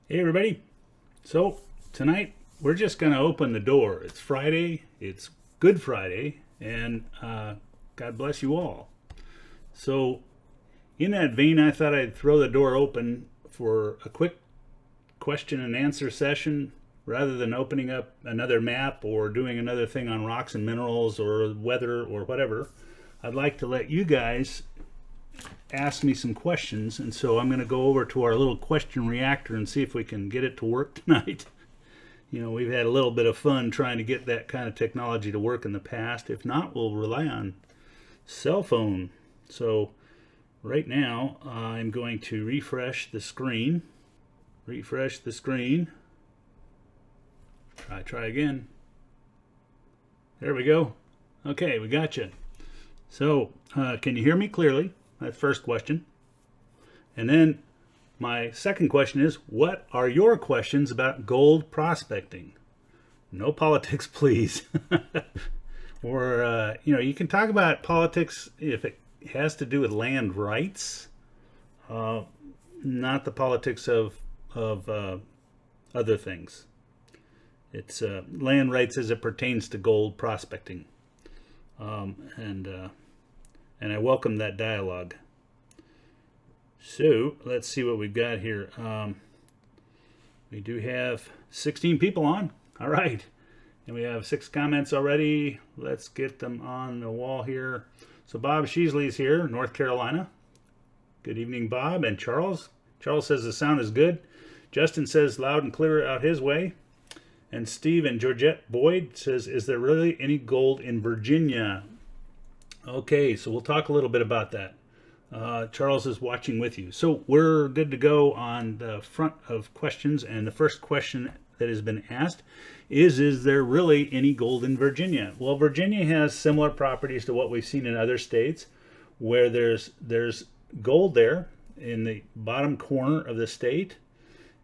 Hey everybody. So tonight we're just going to open the door. It's Friday, it's Good Friday, and God bless you all. So in that vein, I thought I'd throw the door open for a quick question and answer session rather than opening up another map or doing another thing on rocks and minerals or weather or whatever. I'd like to let you guys ask me some questions, and so I'm going to go over to our little question reactor and see if we can get it to work tonight. You know, we've had a little bit of fun trying to get that kind of technology to work in the past. If not, we'll rely on cell phone. So right now I'm going to refresh the screen. Try again. There we go. Okay, we got you. So can you hear me clearly? That's first question. And then my second question is, what are your questions about gold prospecting? No politics, please. Or, you can talk about politics if it has to do with land rights, not the politics of other things. It's land rights as it pertains to gold prospecting. And I welcome that dialogue. So let's see what we've got here. We do have 16 people on. All right. And we have 6 comments already. Let's get them on the wall here. So Bob Sheasley's here, North Carolina. Good evening, Bob. And Charles. Charles says the sound is good. Justin says loud and clear out his way. And Steve and Georgette Boyd says, is there really any gold in Virginia? Okay, so we'll talk a little bit about that. Charles is watching with you. So we're good to go on the front of questions. And the first question that has been asked is there really any gold in Virginia? Well, Virginia has similar properties to what we've seen in other states, where there's gold there in the bottom corner of the state.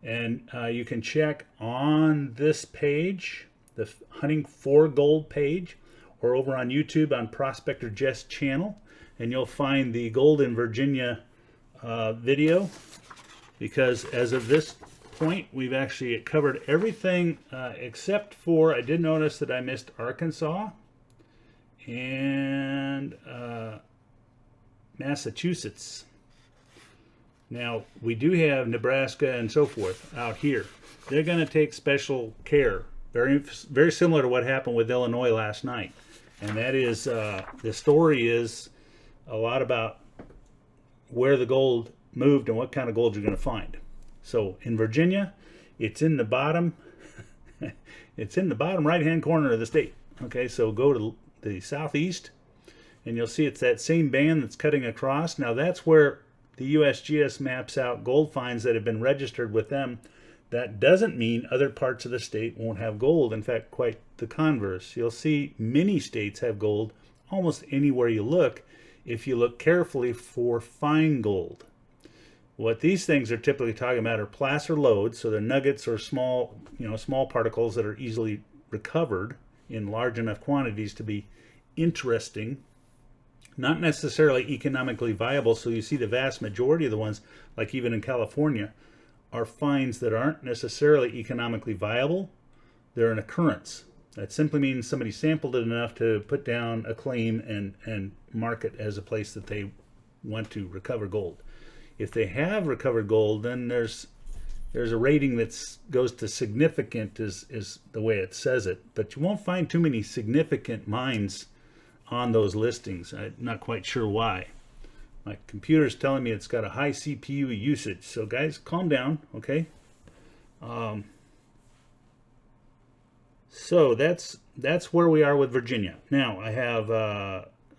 And you can check on this page, the Hunting for Gold page, or over on YouTube on Prospector Jess channel, and you'll find the Gold in Virginia video, because as of this point we've actually covered everything except for, I did notice that I missed Arkansas and Massachusetts. Now we do have Nebraska and so forth out here. They're going to take special care, very similar to what happened with Illinois last night. And that is, the story is a lot about where the gold moved and what kind of gold you're going to find. So in Virginia, it's in the bottom, it's in the bottom right-hand corner of the state. Okay, so go to the southeast, and you'll see it's that same band that's cutting across. Now that's where the USGS maps out gold finds that have been registered with them. That doesn't mean other parts of the state won't have gold. In fact, quite the converse. You'll see many states have gold almost anywhere you look, if you look carefully for fine gold. What these things are typically talking about are placer lodes, so they're nuggets or small particles that are easily recovered in large enough quantities to be interesting. Not necessarily economically viable, so you see the vast majority of the ones, like even in California, are finds that aren't necessarily economically viable. They're an occurrence. That simply means somebody sampled it enough to put down a claim and mark it as a place that they want to recover gold. If they have recovered gold, then there's a rating that goes to significant is the way it says it. But you won't find too many significant mines on those listings. I'm not quite sure why. My computer's telling me it's got a high CPU usage. So guys, calm down, okay? So that's where we are with Virginia. Now I have,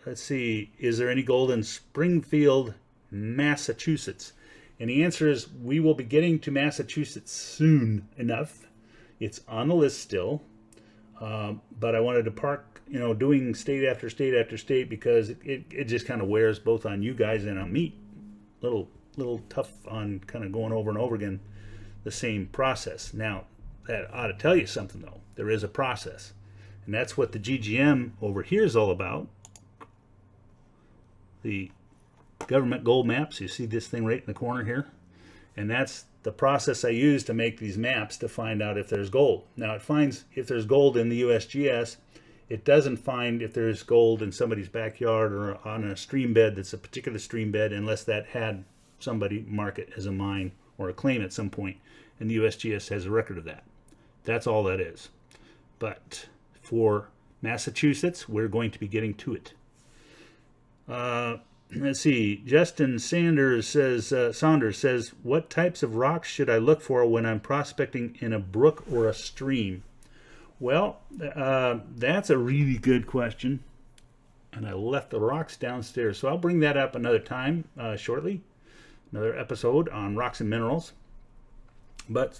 let's see, is there any gold in Springfield, Massachusetts? And the answer is we will be getting to Massachusetts soon enough. It's on the list still, but I wanted to park doing state after state after state, because it just kind of wears both on you guys and on me. Little tough on kind of going over and over again the same process. Now that ought to tell you something, though. There is a process, and that's what the GGM over here is all about. The government gold maps. You see this thing right in the corner here, and that's the process I use to make these maps to find out if there's gold. Now it finds if there's gold in the USGS. It doesn't find if there's gold in somebody's backyard or on a stream bed that's a particular stream bed, unless that had somebody mark it as a mine or a claim at some point, and the USGS has a record of that. That's all that is. But for Massachusetts, we're going to be getting to it. Let's see. Justin Saunders says, what types of rocks should I look for when I'm prospecting in a brook or a stream? Well, that's a really good question. And I left the rocks downstairs, so I'll bring that up another time shortly. Another episode on rocks and minerals. But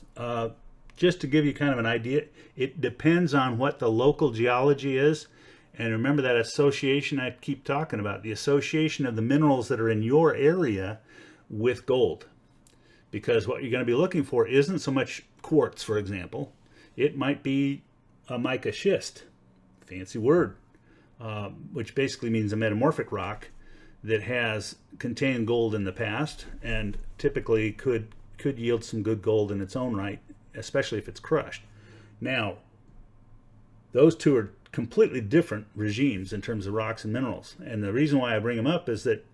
just to give you kind of an idea, it depends on what the local geology is. And remember that association I keep talking about, the association of the minerals that are in your area with gold. Because what you're going to be looking for isn't so much quartz, for example. It might be a mica schist, fancy word, which basically means a metamorphic rock that has contained gold in the past and typically could yield some good gold in its own right, especially if it's crushed. Now, those two are completely different regimes in terms of rocks and minerals. And the reason why I bring them up is that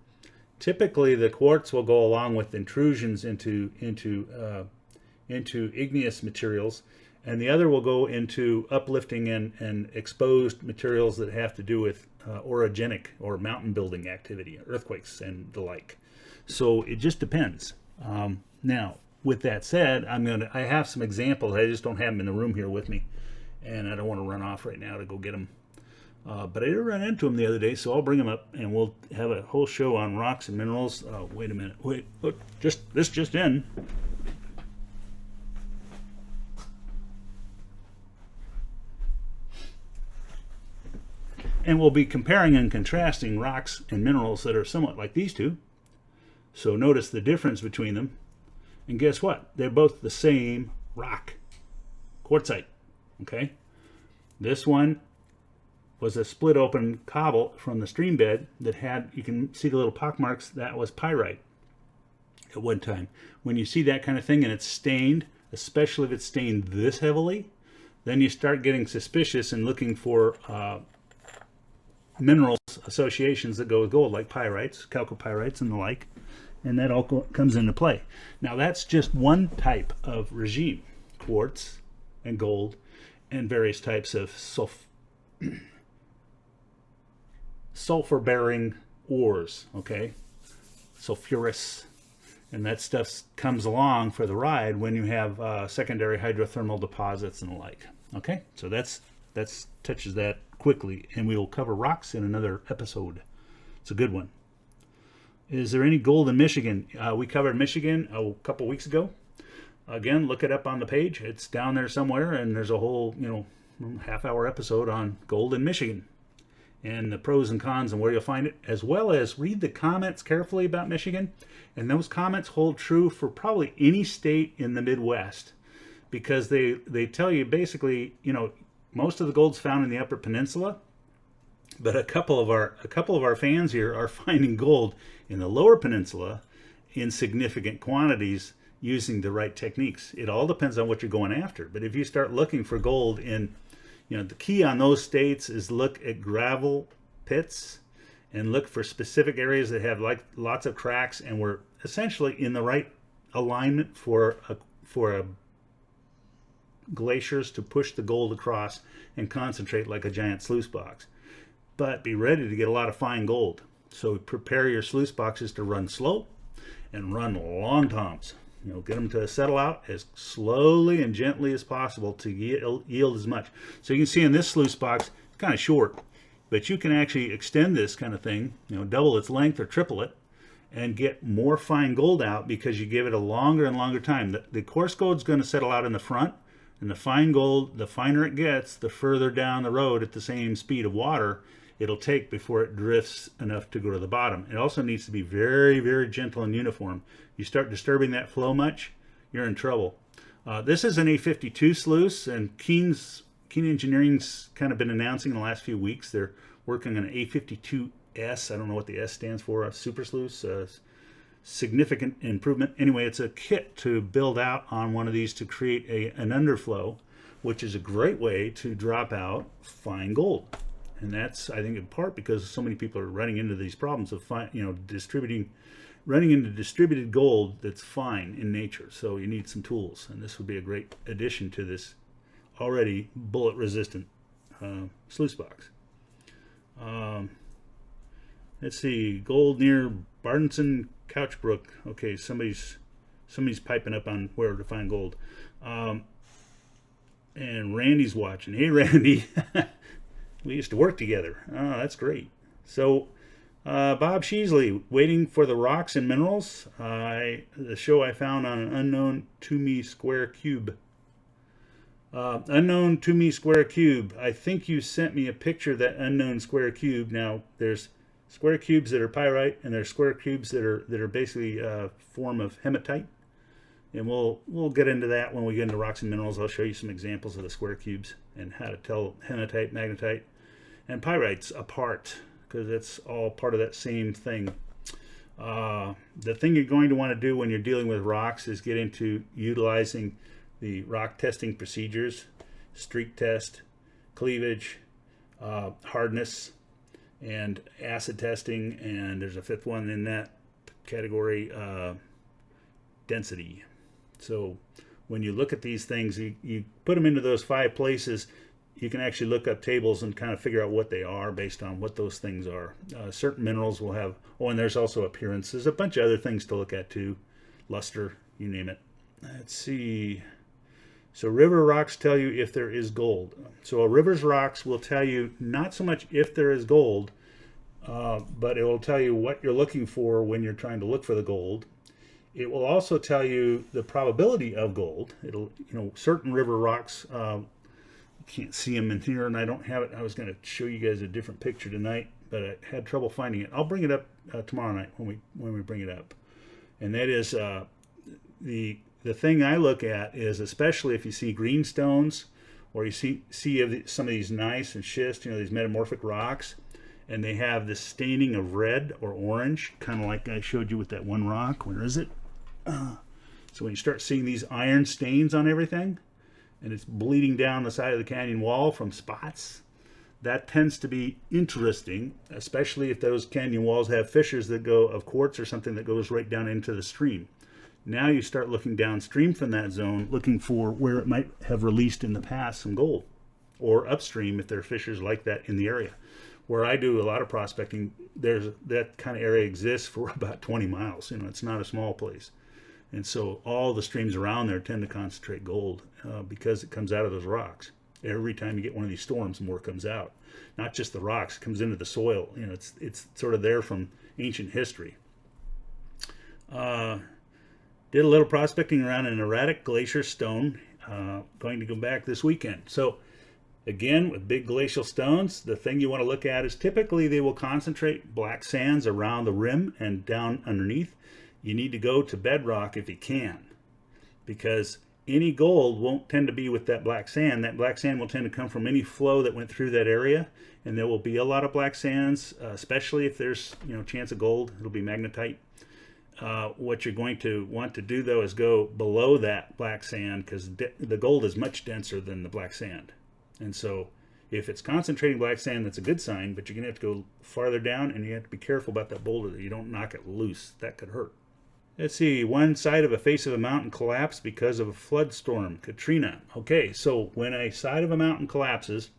typically the quartz will go along with intrusions into igneous materials, and the other will go into uplifting and exposed materials that have to do with orogenic or mountain building activity, earthquakes and the like. So it just depends. Now, with that said, I have some examples. I just don't have them in the room here with me, and I don't want to run off right now to go get them. But I did run into them the other day, so I'll bring them up, and we'll have a whole show on rocks and minerals. Wait a minute. Wait, look, this just in. And we'll be comparing and contrasting rocks and minerals that are somewhat like these two. So notice the difference between them. And guess what? They're both the same rock. Quartzite. Okay? This one was a split open cobble from the stream bed that had, you can see the little pock marks, that was pyrite at one time. When you see that kind of thing and it's stained, especially if it's stained this heavily, then you start getting suspicious and looking for minerals associations that go with gold, like pyrites, chalcopyrites and the like, and that all comes into play. Now that's just one type of regime, quartz and gold and various types of sulfur-bearing ores, okay, sulfurous, and that stuff comes along for the ride when you have secondary hydrothermal deposits and the like. Okay, so that's touches that quickly, and we will cover rocks in another episode. It's a good one. Is there any gold in Michigan? We covered Michigan a couple weeks ago. Again, look it up on the page. It's down there somewhere, and there's a whole, half-hour episode on gold in Michigan and the pros and cons and where you'll find it, as well as read the comments carefully about Michigan. And those comments hold true for probably any state in the Midwest, because they tell you basically, most of the gold's found in the Upper Peninsula, but a couple of our fans here are finding gold in the Lower Peninsula in significant quantities using the right techniques. It all depends on what you're going after. But if you start looking for gold in, the key on those states is look at gravel pits and look for specific areas that have lots of cracks and we're essentially in the right alignment for glaciers to push the gold across and concentrate like a giant sluice box. But be ready to get a lot of fine gold. So prepare your sluice boxes to run slow and run long toms. Get them to settle out as slowly and gently as possible to yield as much. So you can see in this sluice box, it's kind of short, but you can actually extend this kind of thing, double its length or triple it, and get more fine gold out because you give it a longer and longer time. The coarse gold's going to settle out in the front, and the fine gold, the finer it gets, the further down the road at the same speed of water it'll take before it drifts enough to go to the bottom. It also needs to be very, very gentle and uniform. You start disturbing that flow much, you're in trouble. This is an A52 sluice, and Keen Engineering's kind of been announcing in the last few weeks they're working on an A52S. I don't know what the S stands for, a super sluice. significant improvement. Anyway, it's a kit to build out on one of these to create an underflow, which is a great way to drop out fine gold. And that's, I think, in part because so many people are running into these problems of running into distributed gold that's fine in nature. So you need some tools, and this would be a great addition to this already bullet-resistant sluice box. Let's see, gold near Bardenson Couch Brook. Okay, somebody's piping up on where to find gold. And Randy's watching. Hey, Randy. We used to work together. Oh, that's great. So, Bob Sheasley, waiting for the rocks and minerals. The show I found on an unknown to me square cube. Unknown to me square cube. I think you sent me a picture of that unknown square cube. Now, there's square cubes that are pyrite, and there's square cubes that are basically a form of hematite. And we'll get into that when we get into rocks and minerals. I'll show you some examples of the square cubes and how to tell hematite, magnetite, and pyrites apart, because it's all part of that same thing. The thing you're going to want to do when you're dealing with rocks is get into utilizing the rock testing procedures: streak test, cleavage, hardness, and acid testing, and there's a fifth one in that category, density. So when you look at these things, you put them into those 5 places. You can actually look up tables and kind of figure out what they are based on what those things are. Certain minerals will have, and there's also appearance. There's a bunch of other things to look at too. Luster, you name it. Let's see. So river rocks tell you if there is gold. So a river's rocks will tell you not so much if there is gold, but it will tell you what you're looking for when you're trying to look for the gold. It will also tell you the probability of gold. It'll, certain river rocks, can't see them in here, and I don't have it. I was going to show you guys a different picture tonight, but I had trouble finding it. I'll bring it up tomorrow night when we bring it up. And that is the thing I look at is, especially if you see green stones, or you see some of these gneiss and schist, these metamorphic rocks, and they have this staining of red or orange, kind of like I showed you with that one rock. Where is it? So when you start seeing these iron stains on everything, and it's bleeding down the side of the canyon wall from spots, that tends to be interesting, especially if those canyon walls have fissures that go of quartz or something that goes right down into the stream. Now you start looking downstream from that zone, looking for where it might have released in the past some gold, or upstream if there are fissures like that in the area. Where I do a lot of prospecting, that kind of area exists for about 20 miles. It's not a small place. And so all the streams around there tend to concentrate gold because it comes out of those rocks. Every time you get one of these storms, more comes out. Not just the rocks, it comes into the soil. It's sort of there from ancient history. Did a little prospecting around an erratic glacier stone. Going to go back this weekend. So again, with big glacial stones, the thing you want to look at is typically they will concentrate black sands around the rim and down underneath. You need to go to bedrock if you can, because any gold won't tend to be with that black sand. That black sand will tend to come from any flow that went through that area, and there will be a lot of black sands, especially if there's chance of gold. It'll be magnetite. What you're going to want to do though is go below that black sand, because the gold is much denser than the black sand. And so if it's concentrating black sand, that's a good sign, but you're going to have to go farther down, and you have to be careful about that boulder that you don't knock it loose. That could hurt. Let's see, one side of a face of a mountain collapsed because of a flood storm, Katrina. Okay, so when a side of a mountain collapses,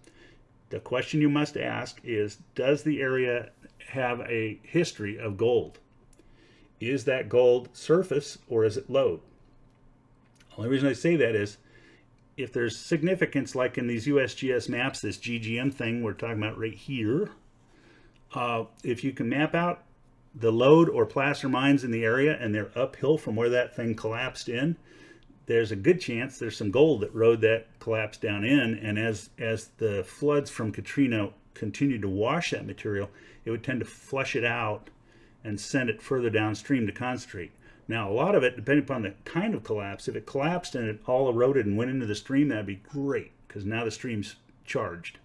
the question you must ask is, does the area have a history of gold? Is that gold surface or is it lode? The only reason I say that is, if there's significance, like in these USGS maps, this GGM thing we're talking about right here, if you can map out the lode or placer mines in the area and they're uphill from where that thing collapsed in, there's a good chance there's some gold that rode that collapse down in, and as the floods from Katrina continue to wash that material, it would tend to flush it out and send it further downstream to concentrate. Now, a lot of it, depending upon the kind of collapse, if it collapsed and it all eroded and went into the stream, that'd be great, because now the stream's charged.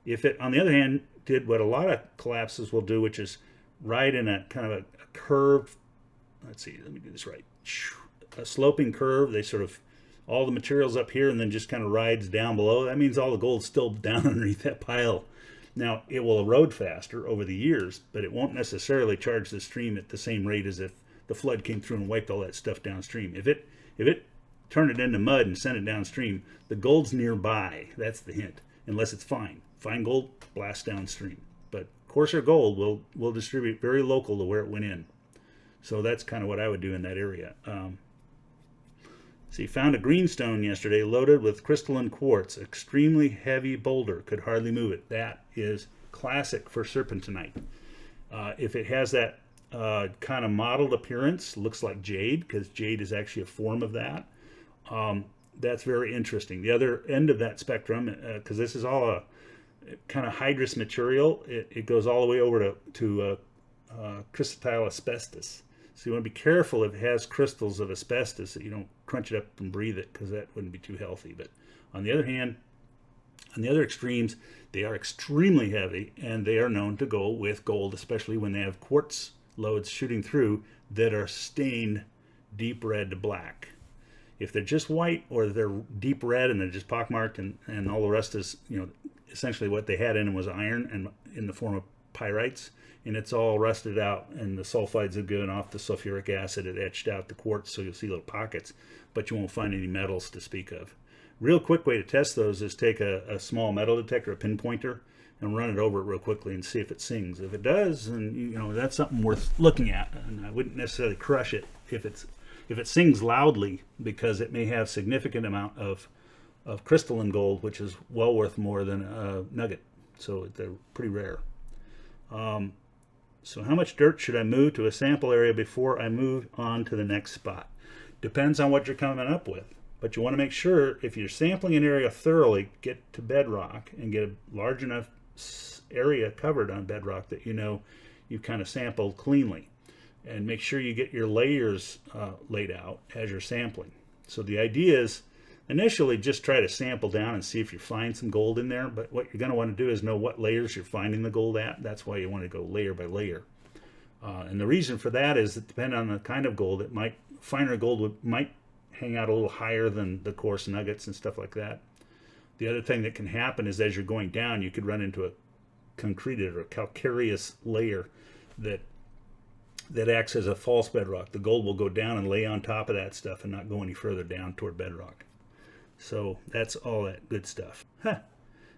If it, on the other hand, did what a lot of collapses will do, which is ride in a kind of a curved let's see, let me do this right. A sloping curve. They sort of, all the material's up here and then just kind of rides down below. That means all the gold's still down underneath that pile. Now, it will erode faster over the years, but it won't necessarily charge the stream at the same rate as if the flood came through and wiped all that stuff downstream. If it turned it into mud and sent it downstream, the gold's nearby. That's the hint, unless it's fine. Fine gold, blast downstream. But coarser gold will distribute very local to where it went in. So that's kind of what I would do in that area. See, found a greenstone yesterday loaded with crystalline quartz. Extremely heavy boulder. Could hardly move it. That is classic for serpentinite. If it has that kind of mottled appearance, looks like jade, because jade is actually a form of that. That's very interesting. The other end of that spectrum, because this is all a kind of hydrous material, it goes all the way over to crystalline asbestos. So you want to be careful if it has crystals of asbestos that you don't crunch it up and breathe it, because that wouldn't be too healthy. But on the other hand, on the other extremes, they are extremely heavy, and they are known to go with gold, especially when they have quartz loads shooting through that are stained deep red to black. If they're just white, or they're deep red and they're just pockmarked, and all the rest is, essentially what they had in them was iron and in the form of pyrites, and it's all rusted out, and the sulfides have given off the sulfuric acid. It etched out the quartz, so you'll see little pockets, but you won't find any metals to speak of. Real quick way to test those is take a small metal detector, a pinpointer, and run it over it real quickly and see if it sings. If it does, then that's something worth looking at, and I wouldn't necessarily crush it if it sings loudly, because it may have significant amount of crystalline gold, which is well worth more than a nugget. So they're pretty rare. So how much dirt should I move to a sample area before I move on to the next spot? Depends on what you're coming up with. But you want to make sure, if you're sampling an area thoroughly, get to bedrock and get a large enough area covered on bedrock that you've kind of sampled cleanly. And make sure you get your layers laid out as you're sampling. So the idea is, initially just try to sample down and see if you find some gold in there, but what you're going to want to do is know what layers you're finding the gold at. That's why you want to go layer by layer. And the reason for that is that depending on the kind of gold, finer gold might hang out a little higher than the coarse nuggets and stuff like that. The other thing that can happen is, as you're going down, you could run into a concreted or calcareous layer that acts as a false bedrock. The gold will go down and lay on top of that stuff and not go any further down toward bedrock. So that's all that good stuff. Huh.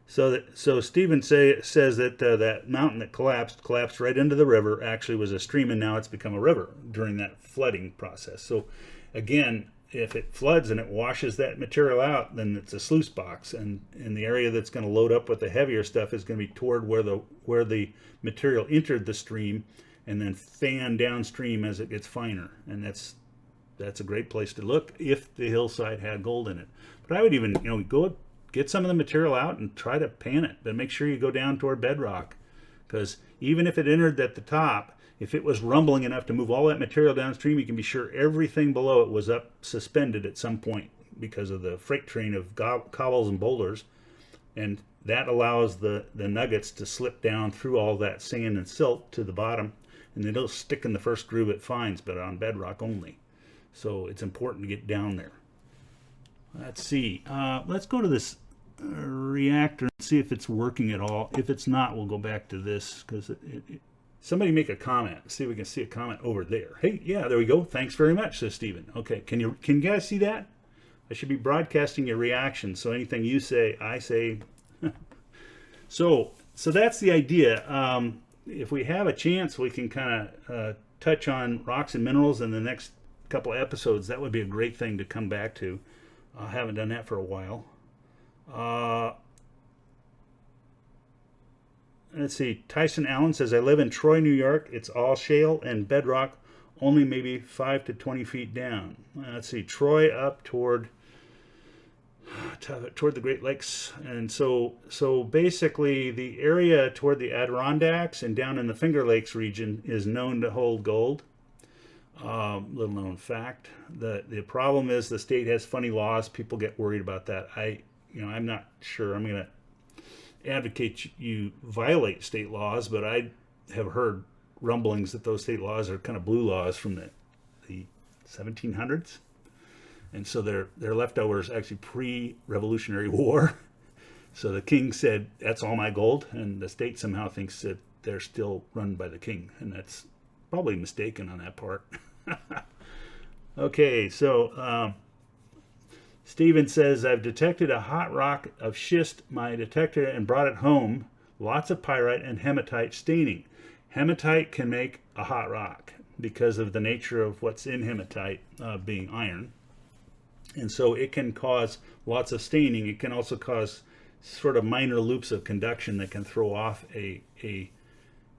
So Stephen says that that mountain that collapsed right into the river actually was a stream, and now it's become a river during that flooding process. So again, if it floods and it washes that material out, then it's a sluice box, and the area that's going to load up with the heavier stuff is going to be toward where the material entered the stream, and then fan downstream as it gets finer. And that's a great place to look if the hillside had gold in it. But I would even go get some of the material out and try to pan it, but make sure you go down toward bedrock, because even if it entered at the top, if it was rumbling enough to move all that material downstream, you can be sure everything below it was up suspended at some point because of the freight train of cobbles and boulders, and that allows the nuggets to slip down through all that sand and silt to the bottom, and they don't stick in the first groove it finds, but on bedrock only. So it's important to get down there. Let's see. Let's go to this reactor and see if it's working at all. If it's not, we'll go back to this, because somebody make a comment. See if we can see a comment over there. Hey, yeah, there we go. Thanks very much, says Stephen. Okay, can you guys see that? I should be broadcasting your reaction, so anything you say, I say. So that's the idea. If we have a chance, we can kind of touch on rocks and minerals in the next couple of episodes. That would be a great thing to come back to. I haven't done that for a while. Let's see. Tyson Allen says, I live in Troy, New York. It's all shale and bedrock, only maybe 5 to 20 feet down. Let's see. Troy up toward the Great Lakes. And so basically the area toward the Adirondacks and down in the Finger Lakes region is known to hold gold. Little known fact. The problem is the state has funny laws. People get worried about that. I'm not sure I'm going to advocate you violate state laws, but I have heard rumblings that those state laws are kind of blue laws from the 1700s. And so their leftovers actually pre-Revolutionary War. So the king said, that's all my gold, and the state somehow thinks that they're still run by the king, and that's probably mistaken on that part. Okay, so Steven says, I've detected a hot rock of schist, my detector, and brought it home. Lots of pyrite and hematite staining. Hematite can make a hot rock because of the nature of what's in hematite being iron. And so it can cause lots of staining. It can also cause sort of minor loops of conduction that can throw off a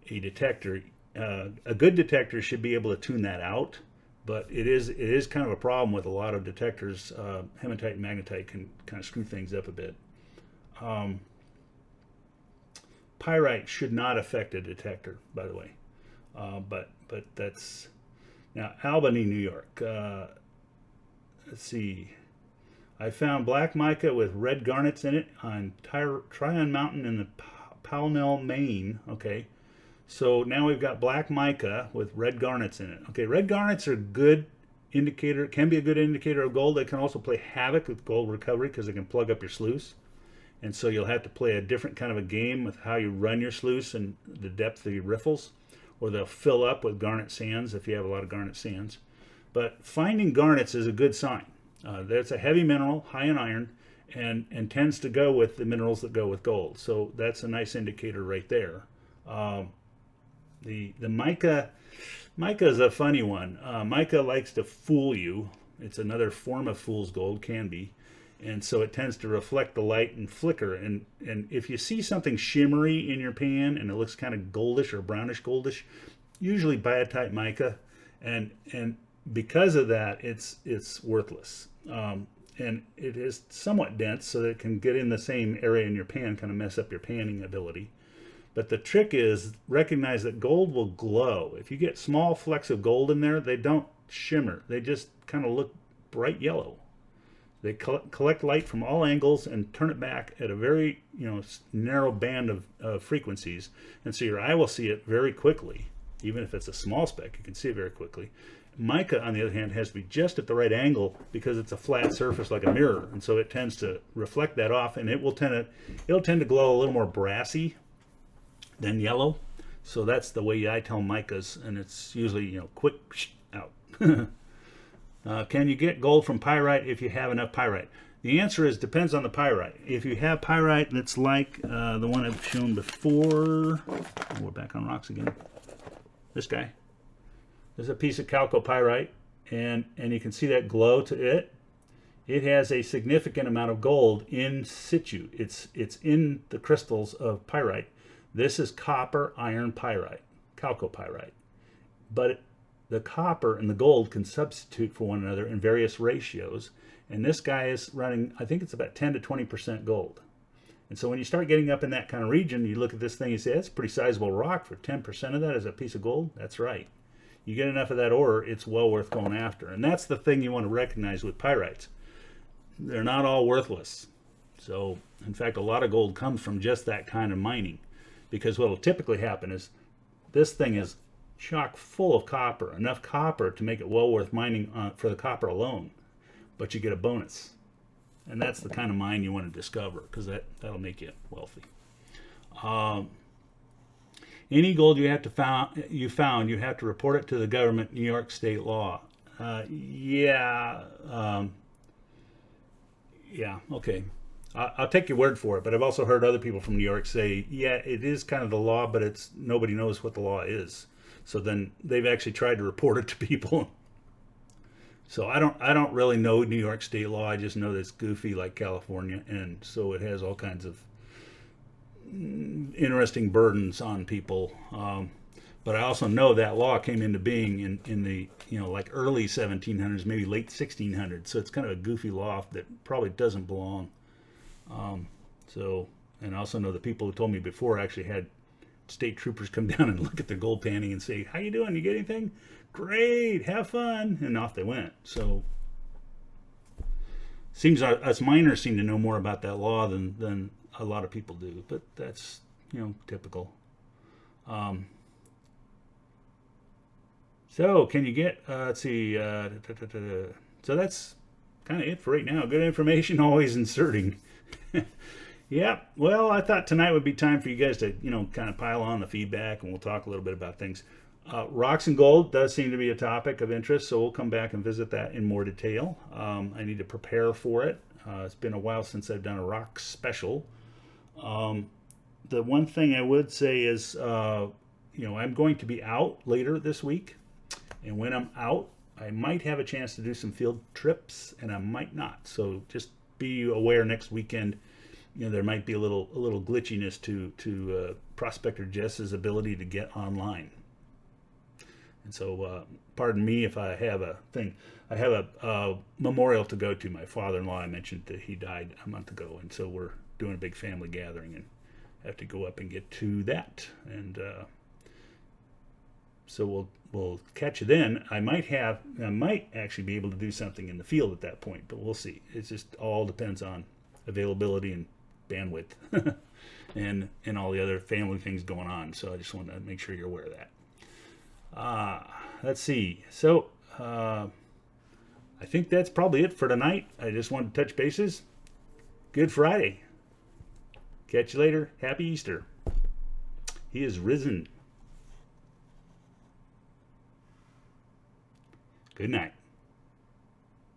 detector. A good detector should be able to tune that out, but it is kind of a problem with a lot of detectors. Hematite and magnetite can kind of screw things up a bit. Pyrite should not affect a detector, by the way, but that's now Albany, New York. Let's see. I found black mica with red garnets in it on Tryon Mountain in the Pownell, Maine. Okay, so now we've got black mica with red garnets in it. Okay, red garnets are a good indicator. Can be a good indicator of gold. They can also play havoc with gold recovery because they can plug up your sluice. And so you'll have to play a different kind of a game with how you run your sluice and the depth of your riffles, or they'll fill up with garnet sands if you have a lot of garnet sands. But finding garnets is a good sign. That's a heavy mineral, high in iron, and tends to go with the minerals that go with gold. So that's a nice indicator right there. The mica is a funny one. Mica likes to fool you. It's another form of fool's gold, can be. And so it tends to reflect the light and flicker. And if you see something shimmery in your pan and it looks kind of goldish or brownish goldish, usually biotite mica. And because of that, it's worthless. And it is somewhat dense, so that it can get in the same area in your pan, kind of mess up your panning ability. But the trick is recognize that gold will glow. If you get small flecks of gold in there, they don't shimmer. They just kind of look bright yellow. They collect light from all angles and turn it back at a very narrow band of frequencies. And so your eye will see it very quickly. Even if it's a small speck, you can see it very quickly. Mica, on the other hand, has to be just at the right angle because it's a flat surface like a mirror, and so it tends to reflect that off, and it'll tend to glow a little more brassy than yellow. So that's the way I tell micas, and it's usually quick out. Can you get gold from pyrite if you have enough pyrite? The answer is depends on the pyrite. If you have pyrite that's like the one I've shown before, we're back on rocks again. This guy. There's a piece of chalcopyrite, and you can see that glow to it. It has a significant amount of gold in situ. It's in the crystals of pyrite. This is copper iron pyrite, chalcopyrite. But the copper and the gold can substitute for one another in various ratios. And this guy is running, I think it's about 10 to 20% gold. And so when you start getting up in that kind of region, you look at this thing, you say, that's a pretty sizable rock for 10% of that as a piece of gold. That's right. You get enough of that ore, it's well worth going after. And that's the thing you want to recognize with pyrites. They're not all worthless. So, in fact, a lot of gold comes from just that kind of mining. Because what will typically happen is this thing is chock full of copper, enough copper to make it well worth mining for the copper alone. But you get a bonus. And that's the kind of mine you want to discover, because that'll make you wealthy. Any gold you found, you have to report it to the government, New York state law. Yeah, okay. I'll take your word for it, but I've also heard other people from New York say, yeah, it is kind of the law, but nobody knows what the law is. So then they've actually tried to report it to people. So I don't really know New York state law. I just know that it's goofy like California, and so it has all kinds of interesting burdens on people. But I also know that law came into being in the like early 1700s, maybe late 1600s. So it's kind of a goofy law that probably doesn't belong. And I also know the people who told me before actually had state troopers come down and look at their gold panning and say, how you doing? You get anything? Great, have fun. And off they went. So seems us miners seem to know more about that law than a lot of people do, but that's typical. So can you get, let's see, so that's kind of it for right now. Good information, always inserting. Yeah, well, I thought tonight would be time for you guys to, kind of pile on the feedback, and we'll talk a little bit about things. Rocks and gold does seem to be a topic of interest, so we'll come back and visit that in more detail. I need to prepare for it. It's been a while since I've done a rock special. The one thing I would say is, I'm going to be out later this week, and when I'm out, I might have a chance to do some field trips, and I might not. So just be aware next weekend. There might be a little glitchiness to Prospector Jess's ability to get online. And so, pardon me if I have a thing. I have a memorial to go to. My father-in-law, I mentioned that he died a month ago, and so we're doing a big family gathering and have to go up and get to that. And so we'll catch you then. I might actually be able to do something in the field at that point, but we'll see. It just all depends on availability and bandwidth and all the other family things going on. So I just want to make sure you're aware of that. Let's see. So I think that's probably it for tonight. I just wanted to touch bases. Good Friday. Catch you later. Happy Easter. He is risen. Good night.